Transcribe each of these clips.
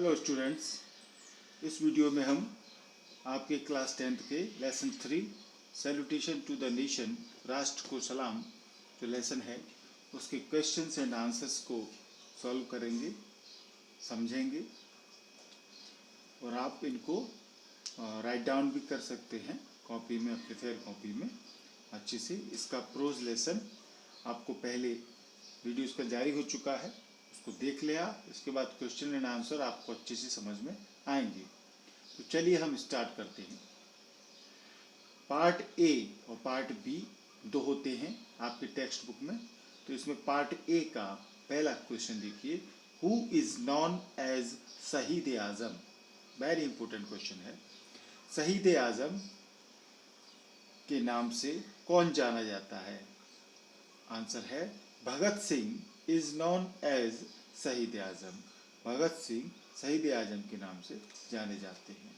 Hello students, इस video में हम आपके क्लास 10th के lesson 3 salutation to the nation, राष्ट्र को सलाम, जो लेसन है उसके क्वेश्चंस एंड आंसर्स को सॉल्व करेंगे, समझेंगे और आप इनको राइट डाउन भी कर सकते हैं कॉपी में, अपने फेयर कॉपी में अच्छे से। इसका प्रोज लेसन आपको पहले वीडियोस का जारी हो चुका है, उसको देख लिया। इसके बाद क्वेश्चन एंड आंसर आपको अच्छे से समझ में आएंगे। तो चलिए हम स्टार्ट करते हैं। पार्ट ए और पार्ट बी दो होते हैं आपके टेक्स्ट बुक में। तो इसमें पार्ट ए का पहला क्वेश्चन देखिए, हु इज नॉन एज शहीद आजम। वेरी इंपॉर्टेंट क्वेश्चन है। शहीद आजम के नाम से कौन जाना जाता है? आंसर है Bhagat Singh is known as शहीद आजम। भगत सिंह शहीद आजम के नाम से जाने जाते हैं।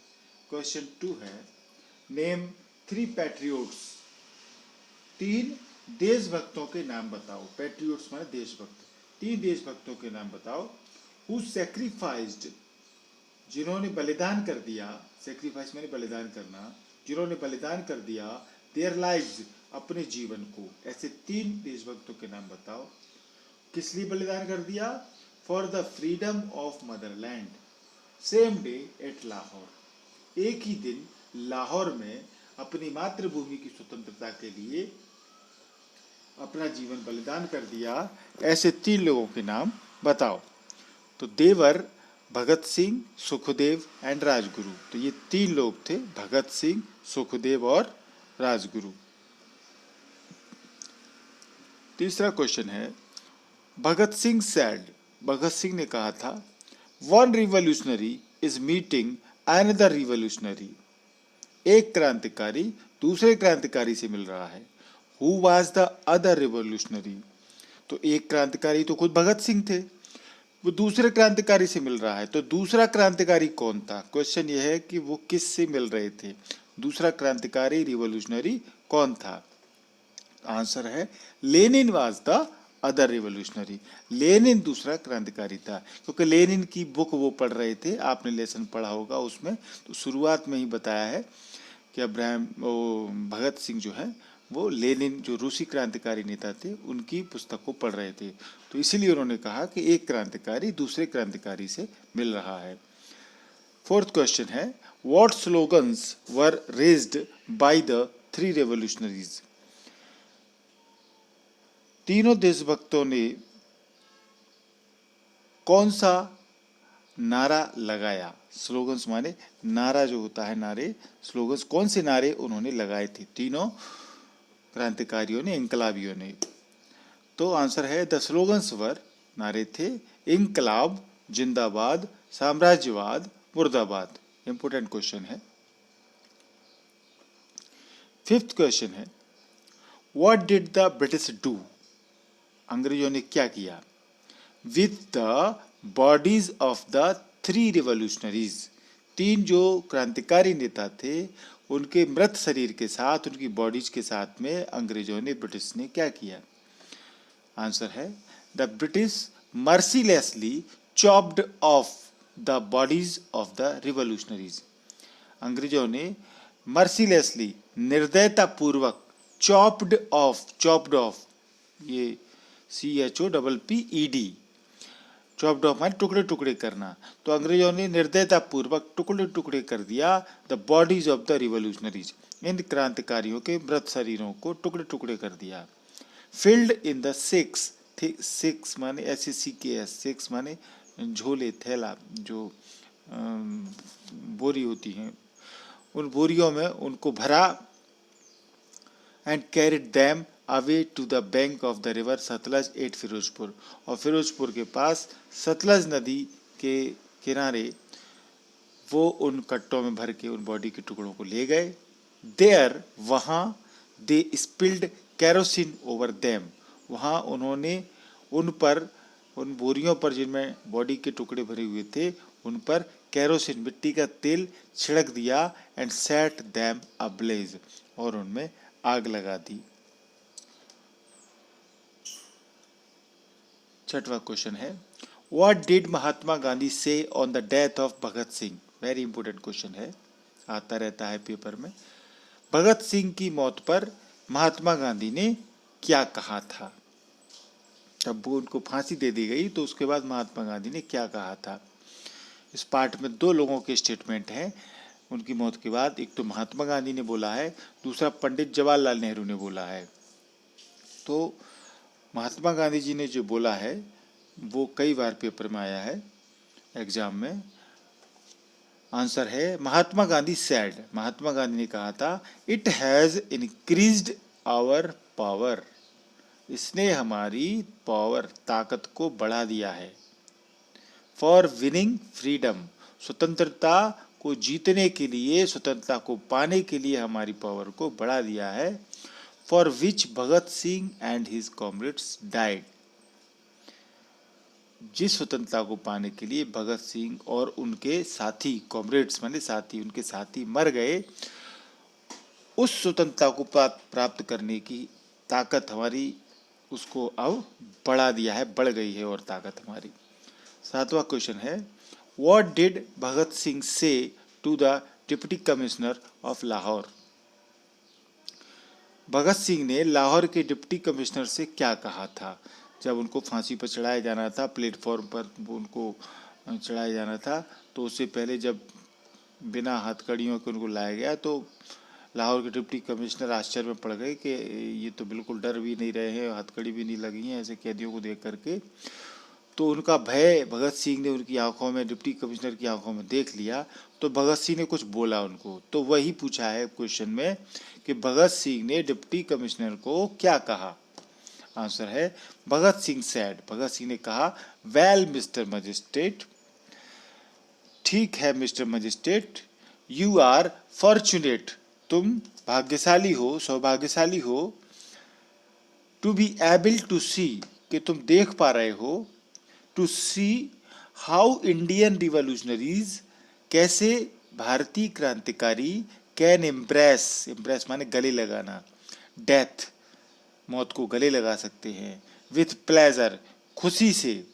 क्वेश्चन 2 है, नेम 3 पैट्रियोट्स। 3 देशभक्तों के नाम बताओ। पैट्रियोट्स माने देशभक्त। 3 देशभक्तों के नाम बताओ। हु सैक्रिफाइस्ड, जिन्होंने बलिदान कर दिया। सैक्रिफाइस माने बलिदान करना, जिन्होंने बलिदान कर दिया देयर लाइव्स, अपने जीवन को। ऐसे 3 देशभक्तों के नाम बताओ। किस लिए बलिदान कर दिया? For the freedom of Motherland, same day at Lahore. एक ही दिन लाहौर में अपनी मातृभूमि की स्वतंत्रता के लिए अपना जीवन बलिदान कर दिया। ऐसे 3 लोगों के नाम बताओ। तो देवर, भगत सिंह, सुखदेव एंड राजगुरु। तो ये 3 लोग थे, भगत सिंह, सुखदेव और राजगुरु। तीसरा क्वेश्चन है, भगत सिंह सेड, भगत सिंह ने कहा था, one revolutionary is meeting another revolutionary. एक क्रांतिकारी दूसरे क्रांतिकारी से मिल रहा है। Who was the other revolutionary? तो एक क्रांतिकारी तो खुद भगत सिंह थे, वो दूसरे क्रांतिकारी से मिल रहा है। तो दूसरा क्रांतिकारी कौन था? क्वेश्चन यह है कि वो किस से मिल रहे थे, दूसरा क्रांतिकारी रिवॉल्यूशनरी कौन था? आंसर है Lenin was the other revolutionary. Lenin दूसरा क्रांतिकारी था, क्योंकि लेनिन की बुक वो पढ़ रहे थे, आपने लेसन पढ़ा होगा उसमें। तो शुरुआत में ही बताया है कि भगत सिंह जो है वो लेनिन, जो रूसी क्रांतिकारी नेता थे, उनकी पुस्तक को पढ़ रहे थे। तो इसीलिए उन्होंने कहा कि एक क्रांतिकारी दूसरे क्रांतिकारी से मिल रहा है। फोर्थ क्वेश्चन है, what slogans were raised by the 3 revolutionaries. तीनों देशभक्तों ने कौन सा नारा लगाया? स्लोगन्स माने नारा जो होता है, नारे, स्लोगन्स। कौन से नारे उन्होंने लगाए थे तीनों क्रांतिकारियों ने, इंकलाबियों ने? तो आंसर है द स्लोगन्स वर, नारे थे, इंकलाब जिंदाबाद, साम्राज्यवाद मुर्दाबाद। इंपोर्टेंट क्वेश्चन है। फिफ्थ क्वेश्चन है, what did the British do. अंग्रेजों ने क्या किया? With the bodies of the 3 revolutionaries. 3 जो क्रांतिकारी नेता थे उनके मृत शरीर के साथ, उनकी बॉडीज के साथ में अंग्रेजों ने, ब्रिटिश ने क्या किया? आंसर है the British mercilessly chopped off the bodies of the revolutionaries. अंग्रेजों ने मर्सीलेसली, निर्दयता पूर्वक, चॉप्ड ऑफ, ये CHOPPED, चॉप्ड ऑफ माने टुकड़े टुकड़े करना। तो अंग्रेजों ने निर्दयता पूर्वक टुकड़े टुकड़े कर दिया the bodies of the revolutionaries, इन क्रांतिकारियों के मृत शरीरों को टुकड़े टुकड़े कर दिया। फिल्ड इन द सिक्स माने SECKS, सिक्स माने झोले, थैला, जो बोरी होती हैं, उन बोरियों में उनको भरा। And carried them away to the bank of the river Sutlej at Ferozepur. और फिरोजपुर के पास सतलज नदी के किनारे वो उन कट्टों में भर के उन बॉडी के टुकड़ों को ले गए। देयर, वहाँ, दे स्पिल्ड कैरोसिन ओवर दैम, वहाँ उन्होंने उन पर, उन बोरियों पर जिनमें बॉडी के टुकड़े भरे हुए थे, उन पर कैरोसिन, मिट्टी का तेल छिड़क दिया। एंड सेट दैम अब्लेज, और उनमें आग लगा दी। छठवां क्वेश्चन है, व्हाट डिड महात्मा गांधी से on the death of Bhagat Singh? Very important question है, आता रहता है पेपर में। भगत सिंह की मौत पर महात्मा गांधी ने क्या कहा था? जब वो उनको फांसी दे दी गई तो उसके बाद महात्मा गांधी ने क्या कहा था? इस पार्ट में दो लोगों के स्टेटमेंट हैं उनकी मौत के बाद। एक तो महात्मा गांधी ने बोला है, दूसरा पंडित जवाहरलाल नेहरू ने बोला है। तो महात्मा गांधी जी ने जो बोला है वो कई बार पेपर में आया है एग्जाम में। आंसर है महात्मा गांधी सेड, महात्मा गांधी ने कहा था, it has increased our power, इसने हमारी पावर ताकत को बढ़ा दिया है। फॉर विनिंग फ्रीडम, स्वतंत्रता को जीतने के लिए, स्वतंत्रता को पाने के लिए हमारी पावर को बढ़ा दिया है। For which Bhagat Singh and his comrades died, जिस स्वतंत्रता को पाने के लिए भगत सिंह और उनके साथी, कॉमरेड्स माने साथी, उनके साथी मर गए, उस स्वतंत्रता को प्राप्त करने की ताकत हमारी, उसको अब बढ़ा दिया है, बढ़ गई है और ताकत हमारी। सातवां क्वेश्चन है, what did Bhagat Singh say to the deputy commissioner of Lahore? Bhagat Singh ने लाहौर के डिप्टी कमिश्नर से क्या कहा था? जब उनको फांसी पर चढ़ाया जाना था, प्लेटफॉर्म पर उनको चढ़ाया जाना था, तो उससे पहले जब बिना हथकड़ियों के उनको लाया गया तो लाहौर के डिप्टी कमिश्नर आश्चर्य में पड़ गए कि ये तो बिल्कुल डर भी नहीं रहे हैं, हथकड़ी भी नहीं लगी हैं ऐसे कैदियों को देख करके। तो उनका भय भगत सिंह ने उनकी आंखों में, डिप्टी कमिश्नर की आंखों में देख लिया। तो भगत सिंह ने कुछ बोला उनको, तो वही पूछा है क्वेश्चन में कि भगत सिंह ने डिप्टी कमिश्नर को क्या कहा? आंसर है भगत सिंह सेड, भगत सिंह ने कहा, वेल मिस्टर मजिस्ट्रेट, ठीक है mister magistrate, you are fortunate, तुम भाग्यशाली हो, सौभाग्यशाली हो, to be able to see, कि तुम देख पा रहे हो, to see how Indian revolutionaries, कैसे भारतीय क्रांतिकारी, कैन इम्प्रेस, इम्प्रेस माने गले लगाना, डेथ मौत को गले लगा सकते हैं, विथ प्लेजर खुशी से,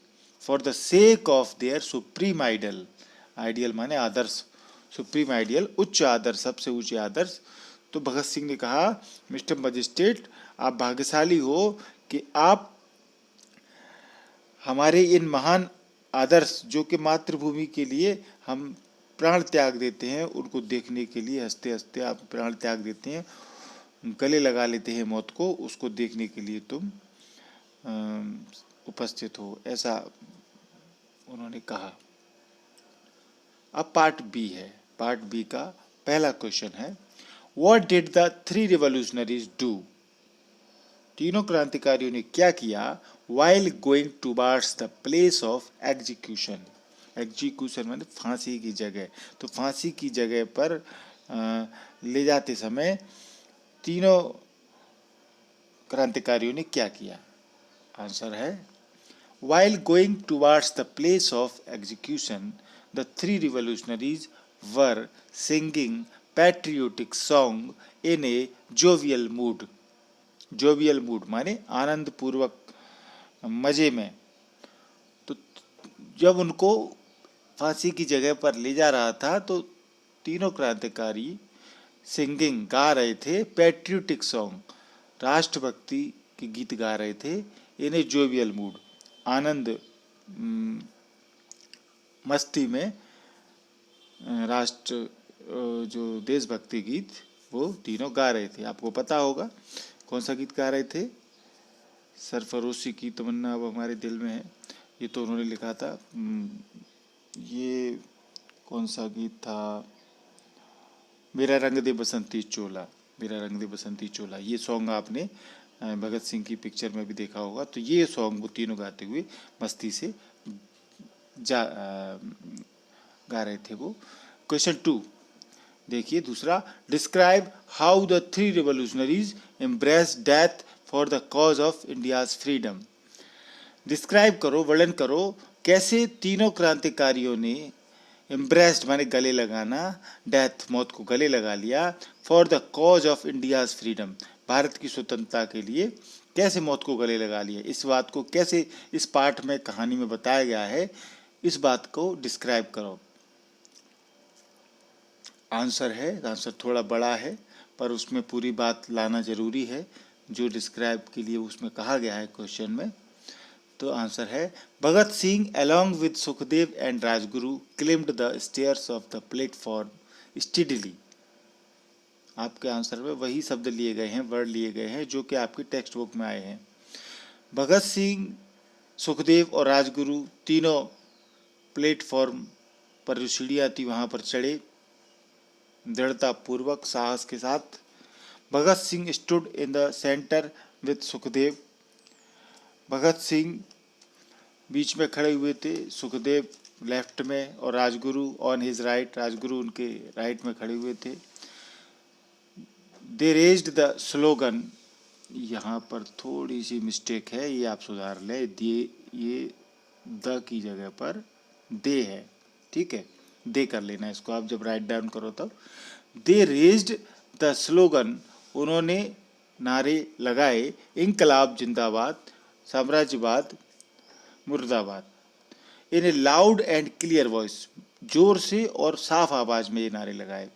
for the sake of their supreme idol, ideal माने आदर्श, सुप्रीम आइडियल उच्च आदर्श, सबसे ऊंचे आदर्श। तो भगत सिंह ने कहा, मिस्टर मजिस्ट्रेट, आप भाग्यशाली हो कि आप हमारे इन महान आदर्श, जो कि मातृभूमि के लिए हम प्राण त्याग देते हैं, उनको देखने के लिए हंसते हंसते आप प्राण त्याग देते हैं, गले लगा लेते हैं मौत को, उसको देखने के लिए तुम उपस्थित हो, ऐसा उन्होंने कहा। अब पार्ट बी है, पार्ट बी का पहला क्वेश्चन है, what did the three revolutionaries do? तीनों क्रांतिकारियों ने क्या किया? While going towards the place of execution, execution माने फांसी की जगह, तो फांसी की जगह पर ले जाते समय तीनों क्रांतिकारियों ने क्या किया? आंसर है, while going towards the place of execution the three revolutionaries were singing patriotic song in A jovial mood, jovial mood माने आनंद पूर्वक, मजे में। तो जब उनको फांसी की जगह पर ले जा रहा था तो तीनों क्रांतिकारी सिंगिंग गा रहे थे, पैट्रियोटिक सॉन्ग राष्ट्रभक्ति के गीत गा रहे थे, इन ए जोवियल मूड आनंद मस्ती में, राष्ट्र जो देशभक्ति गीत वो तीनों गा रहे थे। आपको पता होगा कौन सा गीत गा रहे थे? सरफरोशी की तमन्ना अब हमारे दिल में है, ये तो उन्होंने लिखा था। ये कौन सा गीत था? मेरा रंग दे बसंती चोला, मेरा रंग दे बसंती चोला, ये सॉन्ग आपने भगत सिंह की पिक्चर में भी देखा होगा। तो ये सॉन्ग वो तीनों गाते हुए मस्ती से गा रहे थे वो। क्वेश्चन 2 देखिए दूसरा, describe how the three revolutionaries embrace death for the cause of India's freedom. Describe करो, वर्णन करो, कैसे तीनों क्रांतिकारियों ने एम्ब्रेस्ड माने गले लगाना, डेथ मौत को गले लगा लिया, for the cause of India's freedom Bharat की स्वतंत्रता के लिए, कैसे मौत को गले लगा लिया, इस बात को कैसे इस पाठ में कहानी में बताया गया है, इस बात को डिस्क्राइब करो। आंसर है, आंसर थोड़ा बड़ा है पर उसमें पूरी बात लाना जरूरी है जो डिस्क्राइब के लिए उसमें कहा गया है क्वेश्चन में। तो आंसर है Bhagat Singh along with Sukhdev and Rajguru climbed the stairs of the platform steadily। आपके आंसर में वही शब्द लिए गए हैं, वर्ड लिए गए हैं जो कि आपकी टेक्स्ट बुक में आए हैं। भगत सिंह, सुखदेव और राजगुरु तीनों प्लेटफॉर्म पर जो सीढ़ियाँ थी वहाँ पर चढ़े दृढ़ता पूर्वक, साहस के साथ। Bhagat Singh stood in the centre with Sukhdev. Bhagat Singh बीच में खड़े हुए थे, सुखदेव लेफ्ट में और Rajguru on his right, Rajguru उनके राइट में खड़े हुए थे। दे रेज्ड द स्लोगन, यहाँ पर थोड़ी सी मिस्टेक है, ये आप सुधार लें, ये द की जगह पर दे है, ठीक है, दे कर लेना इसको आप जब राइट डाउन करो तब। दे रेज्ड द स्लोगन, उन्होंने नारे लगाए, इंकलाब जिंदाबाद, साम्राज्यवाद मुर्दाबाद। In a loud and clear voice, जोर से और साफ आवाज में ये नारे लगाए।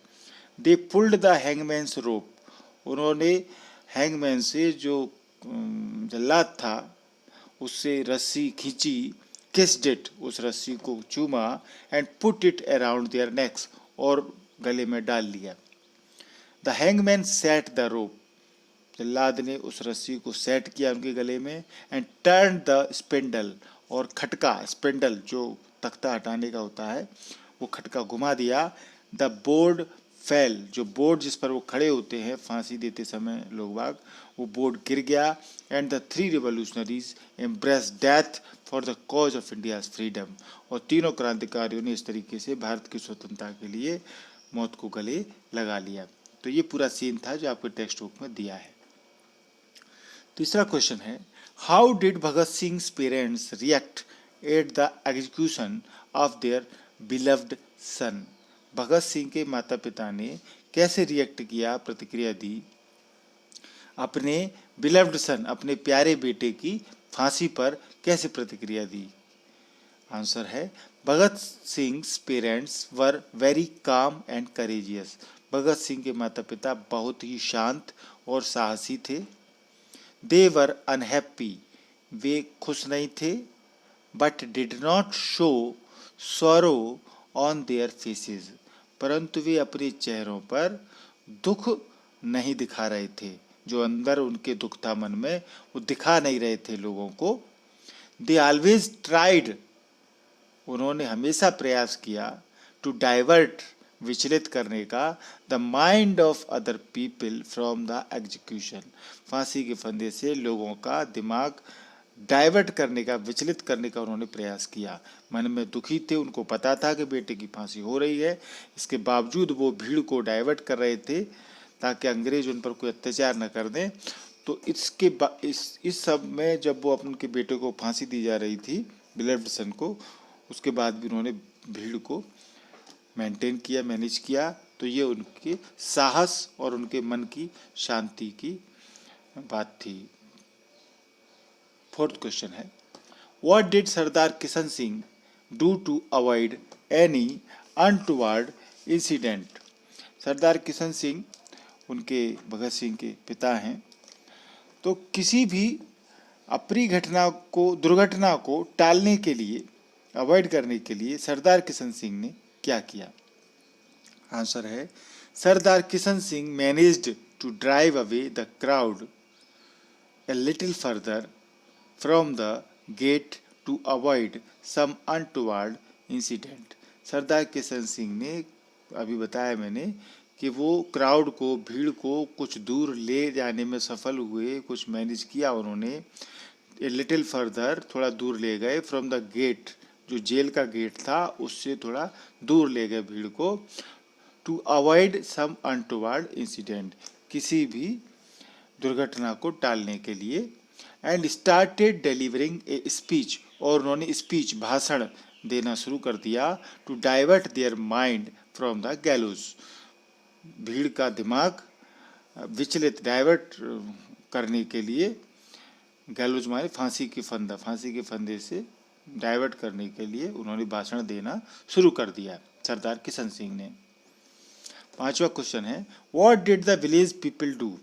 दे पुल्ड द हैंगमैन्स रोप, उन्होंने हैंगमैन से जो जल्लाद था उससे रस्सी खींची। किस्ड इट, उस रस्सी को चूमा। And put it around their necks, और गले में डाल लिया। The hangman set the rope, जल्लाद ने उस रस्सी को सेट किया उनके गले में। एंड टर्न द स्पिंडल, और खटका, स्पिंडल जो तख्ता हटाने का होता है वो खटका घुमा दिया। द बोर्ड फेल, जो बोर्ड जिस पर वो खड़े होते हैं फांसी देते समय लोग बाग, वो बोर्ड गिर गया। And the three revolutionaries embrace death for the cause of India's freedom, और तीनों क्रांतिकारियों ने इस तरीके से भारत की स्वतंत्रता के लिए मौत को गले लगा लिया। तो ये पूरा सीन था जो आपके टेक्स्ट बुक में दिया है। तीसरा क्वेश्चन है, how did Bhagat Singh parents react at the execution of their beloved son. Bhagat Singh के माता पिता ने कैसे रिएक्ट किया, प्रतिक्रिया दी अपने बिलव्ड सन, अपने प्यारे बेटे की फांसी पर कैसे प्रतिक्रिया दी। आंसर है Bhagat Singh parents were very calm and courageous. Bhagat Singh के माता पिता बहुत ही शांत और साहसी थे। दे वर अनहैप्पी, वे खुश नहीं थे। But did not show sorrow on their faces, परंतु वे अपने चेहरों पर दुख नहीं दिखा रहे थे, जो अंदर उनके दुख था मन में वो दिखा नहीं रहे थे लोगों को। दे ऑलवेज ट्राइड, उन्होंने हमेशा प्रयास किया, टू डाइवर्ट, विचलित करने का, the mind of other people from the execution, फांसी के फंदे से लोगों का दिमाग डाइवर्ट करने का, विचलित करने का उन्होंने प्रयास किया। मन में दुखी थे, उनको पता था कि बेटे की फांसी हो रही है, इसके बावजूद वो भीड़ को डाइवर्ट कर रहे थे ताकि अंग्रेज उन पर कोई अत्याचार न कर दें। तो इस सब में जब वो उनके बेटे को फांसी दी जा रही थी, बिलव्ड सन को, उसके बाद भी उन्होंने भीड़ को मेंटेन किया, मैनेज किया। तो ये उनके साहस और उनके मन की शांति की बात थी। फोर्थ क्वेश्चन है, what did Sardar Kishan Singh do to avoid any untoward incident. Sardar Kishan Singh उनके भगत सिंह के पिता हैं। तो किसी भी अप्रिय घटना को, दुर्घटना को टालने के लिए, अवॉइड करने के लिए सरदार किशन सिंह ने क्या किया। आंसर है Sardar Kishan Singh managed to drive away the crowd a little further from the gate to avoid some untoward incident। सरदार किशन सिंह ने, अभी बताया मैंने कि वो क्राउड को, भीड़ को कुछ दूर ले जाने में सफल हुए, कुछ मैनेज किया उन्होंने। ए लिटिल फर्दर, थोड़ा दूर ले गए, फ्रॉम द गेट, जो जेल का गेट था उससे थोड़ा दूर ले गए भीड़ को। To avoid some untoward incident, किसी भी दुर्घटना को टालने के लिए। And started delivering a speech, और उन्होंने स्पीच, भाषण देना शुरू कर दिया। To divert their mind from the gallows, भीड़ का दिमाग विचलित, डाइवर्ट करने के लिए गैलोज माने फांसी के फंदा, फांसी के फंदे से डाइवर्ट करने के लिए उन्होंने भाषण देना शुरू कर दिया सरदार किशन सिंह ने। 5वां क्वेश्चन है, what did the village people do?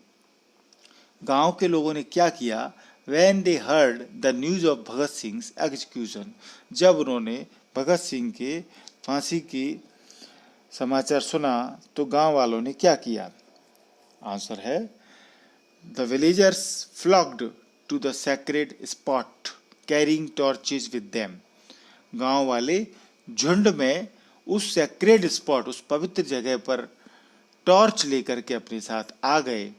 गांव के लोगों ने क्या किया? When they heard the news of Bhagat Singh execution, जब उन्होंने भगत सिंह के फांसी की समाचार सुना तो गांव वालों ने क्या किया? आंसर है, the villagers flocked to the sacred spot carrying torches with them. गांव वाले झुंड में उस सैक्रेड स्पॉट, उस पवित्र जगह पर टॉर्च लेकर के अपने साथ आ गए।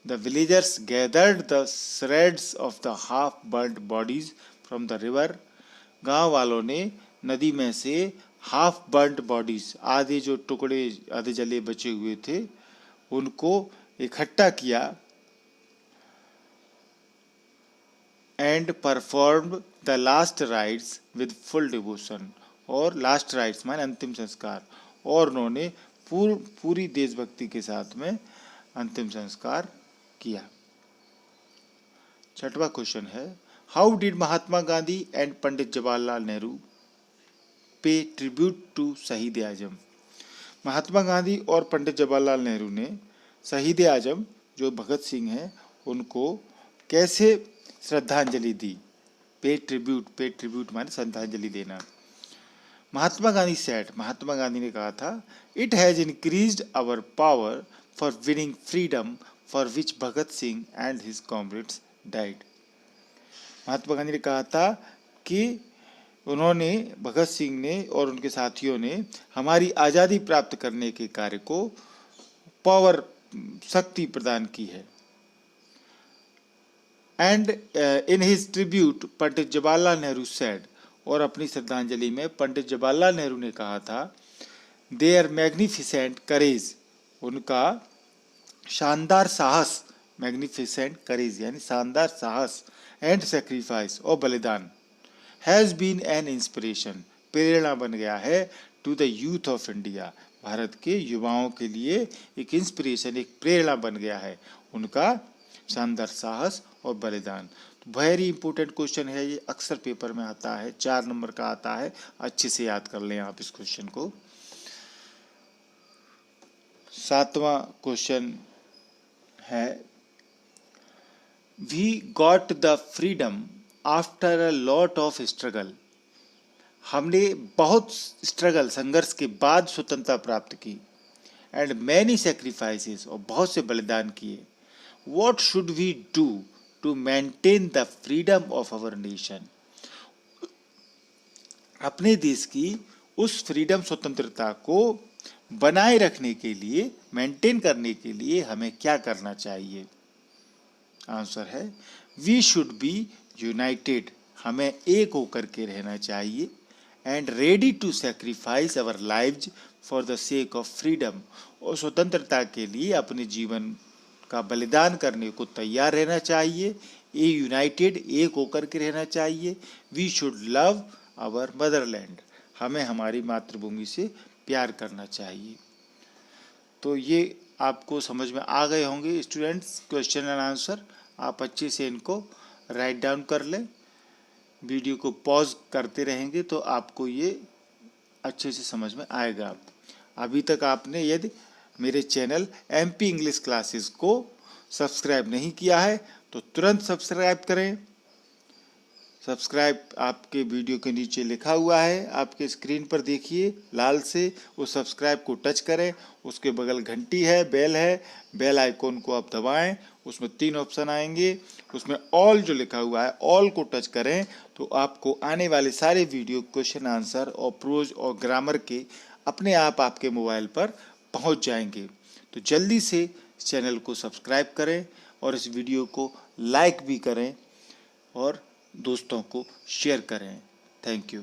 The villagers gathered the shreds of the half burned bodies from the river. गांव वालों ने नदी में से हाफ बर्न्ड बॉडीज, आधे जो टुकड़े आधे जले बचे हुए थे, उनको इकट्ठा किया। And performed the last rites with full devotion, और लास्ट राइट्स माने अंतिम संस्कार, और उन्होंने पूरी देशभक्ति के साथ में अंतिम संस्कार किया। 6वां क्वेश्चन है, how did Mahatma Gandhi and Pandit Jawaharlal Nehru pay tribute to शहीद आजम? महात्मा गांधी और पंडित जवाहरलाल नेहरू ने शहीद आजम जो भगत सिंह हैं उनको कैसे श्रद्धांजलि दी? पे ट्रिब्यूट माने श्रद्धांजलि देना। महात्मा गांधी सेड, महात्मा गांधी ने कहा था, it has increased our power for winning freedom for which Bhagat Singh and his comrades died. Mahatma Gandhi ने कहा था कि उन्होंने, भगत सिंह ने और उनके साथियों ने हमारी आज़ादी प्राप्त करने के कार्य को पावर, शक्ति प्रदान की है। And in his tribute Pandit Jawaharlal Nehru said, और अपनी श्रद्धांजलि में पंडित जवाहरलाल नेहरू ने कहा था, देयर मैग्निफिसेंट करेज, उनका शानदार साहस, मैग्निफिसेंट करेज यानी शानदार साहस, एंड सेक्रीफाइस और बलिदान, हैज़ बीन एन इंस्पिरेशन, प्रेरणा बन गया है, to the youth of India, भारत के युवाओं के लिए एक इंस्पिरेशन, एक प्रेरणा बन गया है उनका शानदार साहस और बलिदान। तो वेरी इंपॉर्टेंट क्वेश्चन है ये, अक्सर पेपर में आता है, 4 नंबर का आता है, अच्छे से याद कर लें आप इस क्वेश्चन को। 7वां क्वेश्चन है, we got the freedom after a lot of struggle, हमने बहुत स्ट्रगल, संघर्ष के बाद स्वतंत्रता प्राप्त की। एंड मैनी सेक्रीफाइसेस, और बहुत से बलिदान किए। What should we do to maintain the freedom of our nation, अपने देश की उस फ्रीडम, स्वतंत्रता को बनाए रखने के लिए, मेंटेन करने के लिए हमें क्या करना चाहिए? आंसर है, वी शुड बी यूनाइटेड, हमें एक होकर के रहना चाहिए। And ready to sacrifice our lives for the sake of freedom, और स्वतंत्रता के लिए अपने जीवन का बलिदान करने को तैयार रहना चाहिए। ए यूनाइटेड, एक होकर के रहना चाहिए। We should love our motherland, हमें हमारी मातृभूमि से प्यार करना चाहिए। तो ये आपको समझ में आ गए होंगे स्टूडेंट्स, क्वेश्चन एंड आंसर। आप अच्छे से इनको राइट डाउन कर लें, वीडियो को पॉज करते रहेंगे तो आपको ये अच्छे से समझ में आएगा। अभी तक आपने यदि मेरे चैनल MP इंग्लिश क्लासेस को सब्सक्राइब नहीं किया है तो तुरंत सब्सक्राइब करें। सब्सक्राइब आपके वीडियो के नीचे लिखा हुआ है, आपके स्क्रीन पर देखिए लाल से, उस सब्सक्राइब को टच करें। उसके बगल घंटी है, बेल है, बेल आइकॉन को आप दबाएं, उसमें 3 ऑप्शन आएंगे, उसमें ऑल जो लिखा हुआ है ऑल को टच करें तो आपको आने वाले सारे वीडियो क्वेश्चन आंसर और प्रोज और ग्रामर के अपने आप आपके मोबाइल पर पहुंच जाएंगे। तो जल्दी से चैनल को सब्सक्राइब करें और इस वीडियो को लाइक भी करें और दोस्तों को शेयर करें। Thank you.